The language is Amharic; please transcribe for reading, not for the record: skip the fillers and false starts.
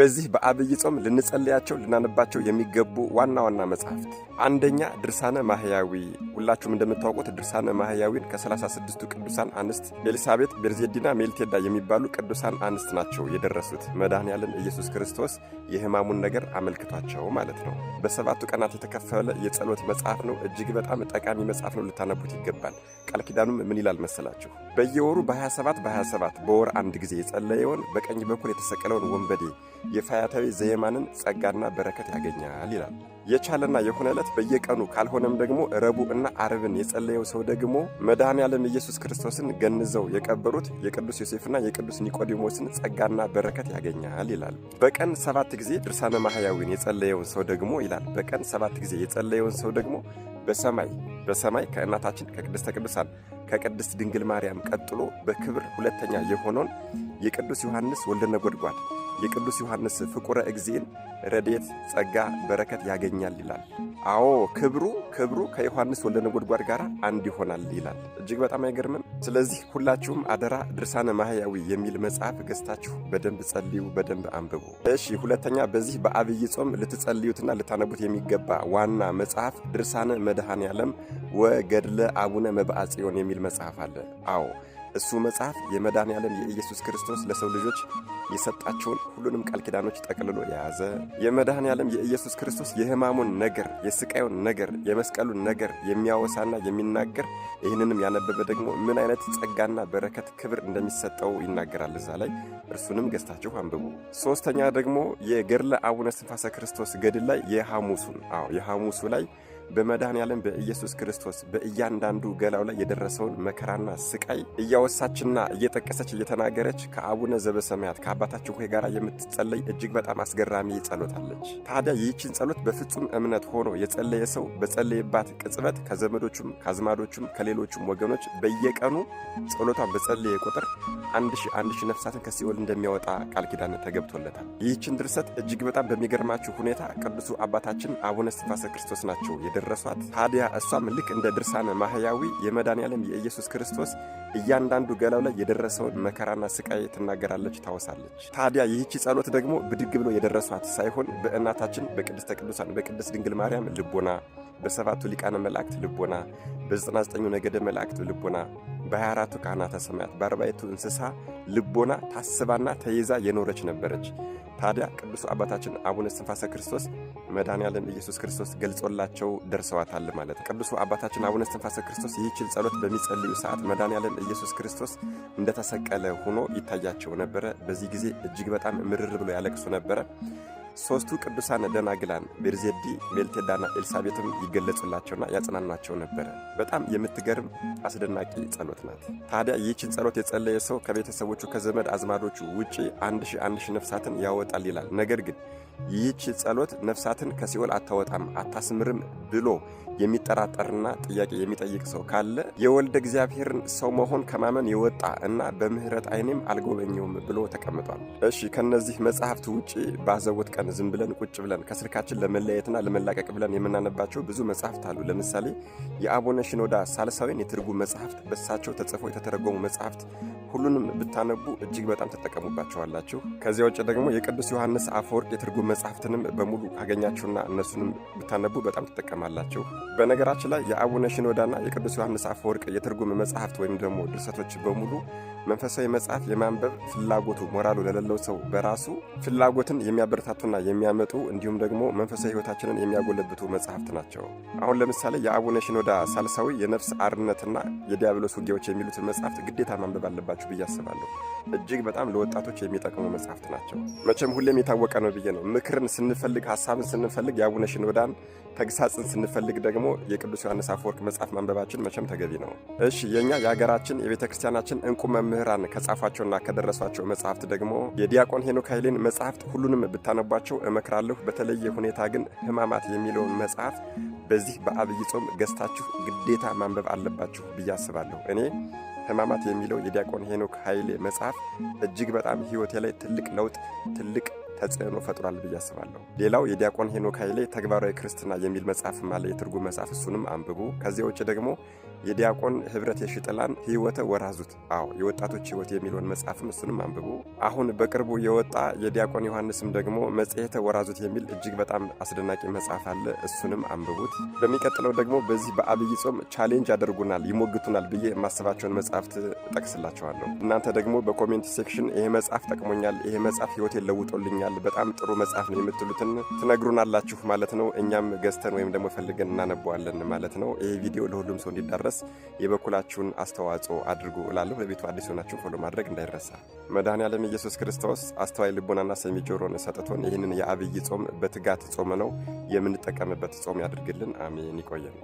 በዚህ በአብይ ጾም ልንጸልያቸው ልናነባቸው የሚገቡ ዋና ዋና መጻሕፍት፣ አንደኛ ድርሳነ ማህያዊ። ሁላችሁም እንደምታውቁት ድርሳነ ማህያዊን ከ36ቱ ቅዱሳን አንስት ኤልሳቤጥ፣ ቤርዜዲና ሜልቴዳ የሚባሉ ቅዱሳን አንስት ናቸው የደረሱት። መድኃኔዓለም ኢየሱስ ክርስቶስ የሕማሙን ነገር አመልክቷቸው ማለት ነው። በሰባቱ ቀናት የተከፈለ የጸሎት መጽሐፍ ነው። እጅግ በጣም ጠቃሚ መጽሐፍ ነው። ልታነቡት ይገባል። ቃል ኪዳኑም ምን ይላል መሰላችሁ? በየወሩ በ27 በወር አንድ ጊዜ የጸለየውን በቀኝ በኩል የተሰቀለውን ወንበዴ የፈያታዊ ዘየማንን ጸጋና በረከት ያገኛል ይላል። የቻለና የሆነ ዕለት በየቀኑ ካልሆነም ደግሞ ረቡዕና ዓርብን የጸለየው ሰው ደግሞ መድኃኔዓለም ኢየሱስ ክርስቶስን ገንዘው የቀበሩት የቅዱስ ዮሴፍና የቅዱስ ኒቆዲሞስን ጸጋና በረከት ያገኛል ይላል። በቀን 7 ጊዜ ድርሳነ ማህያዊን የጸለየውን ሰው ደግሞ ይላል በቀን 7 ጊዜ የጸለየውን ሰው ደግሞ በሰማይ ከእናታችን ከቅድስተ ቅዱሳን ከቅድስት ድንግል ማርያም ቀጥሎ በክብር ሁለተኛ የሆነውን የቅዱስ ዮሐንስ ወልደ ነጎድጓድ የቅዱስ ዮሐንስ ፍቁረ እግዚእን ረድኤት ጸጋ በረከት ያገኛል ይላል። አዎ ክብሩ ከዮሐንስ ወልደ ነጎድጓድ ጋር አንድ ይሆናል ይላል። እጅግ በጣም አይገርምም? ስለዚህ ሁላችሁም አደራ ድርሳነ ማህያዊ የሚል መጽሐፍ ገዝታችሁ በደንብ ጸልዩ፣ በደንብ አንብቡ። እሺ፣ ሁለተኛ በዚህ በአብይ ጾም ልትጸልዩትና ልታነቡት የሚገባ ዋና መጽሐፍ ድርሳነ መድኃኔዓለም ወገድለ አቡነ መብዓ ጽዮን የሚል መጽሐፍ አለ። አዎ እሱ መጽሐፍ የመድኃኔዓለም የኢየሱስ ክርስቶስ ለሰው ልጆች የሰጣቸውን ሁሉንም ቃል ኪዳኖች ጠቅልሎ የያዘ የመድኃኔዓለም የኢየሱስ ክርስቶስ የሕማሙን ነገር፣ የስቃዩን ነገር፣ የመስቀሉን ነገር የሚያወሳና የሚናገር ይህንንም ያነበበ ደግሞ ምን አይነት ጸጋና በረከት ክብር እንደሚሰጠው ይናገራል እዛ ላይ። እርሱንም ገዝታችሁ አንብቡ። ሶስተኛ ደግሞ የገድለ አቡነ እስትንፋሰ ክርስቶስ ገድል ላይ የሐሙሱ ላይ በመድኃኔዓለም በኢየሱስ ክርስቶስ በእያንዳንዱ ገላው ላይ የደረሰውን መከራና ስቃይ እያወሳችና እየጠቀሰች እየተናገረች ከአቡነ ዘበሰማያት ከአባታችን ሆይ ጋር የምትጸለይ እጅግ በጣም አስገራሚ ጸሎት አለች። ታዲያ ይህችን ጸሎት በፍጹም እምነት ሆኖ የጸለየ ሰው በጸለየባት ቅጽበት ከዘመዶቹም ከአዝማዶቹም ከሌሎቹም ወገኖች በየቀኑ ጸሎቷን በጸለየ ቁጥር 1000 ነፍሳትን ከሲኦል እንደሚያወጣ ቃል ኪዳን ተገብቶለታል። ይህችን ድርሰት እጅግ በጣም በሚገርማችሁ ሁኔታ ቅዱሱ አባታችን አቡነ እስትንፋሰ ክርስቶስ ናቸው የደረሷት። ታዲያ እሷም ልክ እንደ ድርሳነ ማህያዊ የመድኃኔዓለም የኢየሱስ ክርስቶስ እያንዳንዱ ገላው ላይ የደረሰውን መከራና ስቃይ ትናገራለች፣ ታወሳለች። ታዲያ ይህቺ ጸሎት ደግሞ ብድግ ብሎ የደረሷት ሳይሆን በእናታችን በቅድስተ ቅዱሳን በቅድስት ድንግል ማርያም ልቦና፣ በሰባቱ ሊቃነ መላእክት ልቦና፣ በ99ኙ ነገደ መላእክት ልቦና፣ በ24ቱ ካህናተ ሰማያት በ40ቱ እንስሳ ልቦና ታስባና ተይዛ የኖረች ነበረች። ታዲያ ቅዱሱ አባታችን አቡነ እስትንፋሰ ክርስቶስ መድኃኔዓለም ኢየሱስ ክርስቶስ ገልጾላቸው ደርሰዋታል ማለት ነው። ቅዱሱ አባታችን አቡነ እስትንፋሰ ክርስቶስ ይህችን ጸሎት በሚጸልዩ ሰዓት መድኃኔዓለም ኢየሱስ ክርስቶስ እንደተሰቀለ ሆኖ ይታያቸው ነበረ። በዚህ ጊዜ እጅግ በጣም ምርር ብሎ ያለቅሱ ነበረ። ሶስቱ ቅዱሳን ደናግላን ቤርዜዲ፣ ሜልቴዳና ኤልሳቤጥም ይገለጹላቸውና ያጽናኗቸው ነበረ። በጣም የምትገርም አስደናቂ ጸሎት ናት። ታዲያ ይህችን ጸሎት የጸለየ ሰው ከቤተሰቦቹ ከዘመድ አዝማዶቹ ውጪ 1000 ነፍሳትን ያወጣል ይላል። ነገር ግን ይህች ጸሎት ነፍሳትን ከሲኦል አታወጣም አታስምርም ብሎ የሚጠራጠርና ጥያቄ የሚጠይቅ ሰው ካለ የወልደ እግዚአብሔርን ሰው መሆን ከማመን የወጣ እና በምህረት ዓይኔም አልጎበኘውም ብሎ ተቀምጧል። እሺ፣ ከነዚህ መጽሐፍት ውጪ ባዘቦት ቀን ዝም ብለን ቁጭ ብለን ከስልካችን ለመለየትና ለመላቀቅ ብለን የምናነባቸው ብዙ መጽሐፍት አሉ። ለምሳሌ የአቡነ ሽኖዳ ሳልሳዊን የትርጉም መጽሐፍት፣ በሳቸው ተጽፎ የተተረጎሙ መጽሐፍት ሁሉንም ብታነቡ እጅግ በጣም ተጠቀሙባቸዋላችሁ። ከዚያ ውጭ ደግሞ የቅዱስ ዮሐንስ አፈወርቅ የትርጉም መጽሐፍትንም በሙሉ ካገኛችሁና እነሱንም ብታነቡ በጣም ትጠቀማላችሁ። በነገራችን ላይ የአቡነ ሽኖዳና የቅዱስ ዮሐንስ አፈወርቅ የትርጉም መጽሐፍት ወይም ደግሞ ድርሰቶች በሙሉ መንፈሳዊ መጽሐፍ የማንበብ ፍላጎቱ ሞራሉ ለሌለው ሰው በራሱ ፍላጎትን የሚያበረታቱና የሚያመጡ እንዲሁም ደግሞ መንፈሳዊ ሕይወታችንን የሚያጎለብቱ መጽሐፍት ናቸው። አሁን ለምሳሌ የአቡነ ሽኖዳ ሳልሳዊ የነፍስ አርነትና የዲያብሎስ ውጊያዎች የሚሉትን መጽሐፍት ግዴታ ማንበብ አለባችሁ ብዬ አስባለሁ። እጅግ በጣም ለወጣቶች የሚጠቅሙ መጽሐፍት ናቸው። መቼም ሁሌም የታወቀ ነው ብዬ ነው። ምክርን ስንፈልግ፣ ሐሳብን ስንፈልግ የአቡነ ሽኖዳን፣ ተግሳጽን ስንፈልግ ደግሞ የቅዱስ ዮሐንስ አፈወርቅ መጽሐፍ ማንበባችን መቼም ተገቢ ነው። እሺ፣ የኛ የሀገራችን የቤተ ክርስቲያናችን እንቁ መምህራን ከጻፏቸውና ከደረሷቸው መጽሐፍት ደግሞ የዲያቆን ሄኖክ ኃይሌን መጽሐፍት ሁሉንም ብታነቧቸው እመክራለሁ። በተለየ ሁኔታ ግን ሕማማት የሚለውን መጽሐፍ በዚህ በአብይ ጾም ገዝታችሁ ግዴታ ማንበብ አለባችሁ ብዬ አስባለሁ። እኔ ሕማማት የሚለው የዲያቆን ሄኖክ ኃይሌ መጽሐፍ እጅግ በጣም ሕይወቴ ላይ ትልቅ ለውጥ ትልቅ ተጽዕኖ ፈጥሯል ብዬ አስባለሁ። ሌላው የዲያቆን ሄኖክ ኃይሌ ተግባራዊ ክርስትና የሚል መጽሐፍ አለ፣ የትርጉም መጽሐፍ። እሱንም አንብቡ። ከዚያ ውጭ ደግሞ የዲያቆን ህብረት የሽጥላን ህይወተ ወራዙት፣ አዎ የወጣቶች ህይወት የሚለውን መጽሐፍም እሱንም አንብቡ። አሁን በቅርቡ የወጣ የዲያቆን ዮሐንስም ደግሞ መጽሔተ ወራዙት የሚል እጅግ በጣም አስደናቂ መጽሐፍ አለ፣ እሱንም አንብቡት። በሚቀጥለው ደግሞ በዚህ በአብይ ጾም ቻሌንጅ ያደርጉናል ይሞግቱናል ብዬ የማስባቸውን መጽሐፍት ጠቅስላችኋለሁ። እናንተ ደግሞ በኮሜንት ሴክሽን ይሄ መጽሐፍ ጠቅሞኛል፣ ይሄ መጽሐፍ ህይወቴን ለውጦልኛል፣ በጣም ጥሩ መጽሐፍ ነው የምትሉትን ትነግሩናላችሁ ማለት ነው። እኛም ገዝተን ወይም ደግሞ ፈልገን እናነበዋለን ማለት ነው። ይሄ ቪዲዮ ለሁሉም ሰው እንዲዳረስ የበኩላችሁን አስተዋጽኦ አድርጉ እላለሁ። ለቤቱ አዲስ ሆናችሁ ፎሎ ማድረግ እንዳይረሳ። መድኃኔዓለም ኢየሱስ ክርስቶስ አስተዋይ ልቦናና ሰሚ ጆሮን ሰጥቶን ይህንን የአብይ ጾም በትጋት ጾም ነው የምንጠቀምበት ጾም ያድርግልን። አሜን። ይቆየን።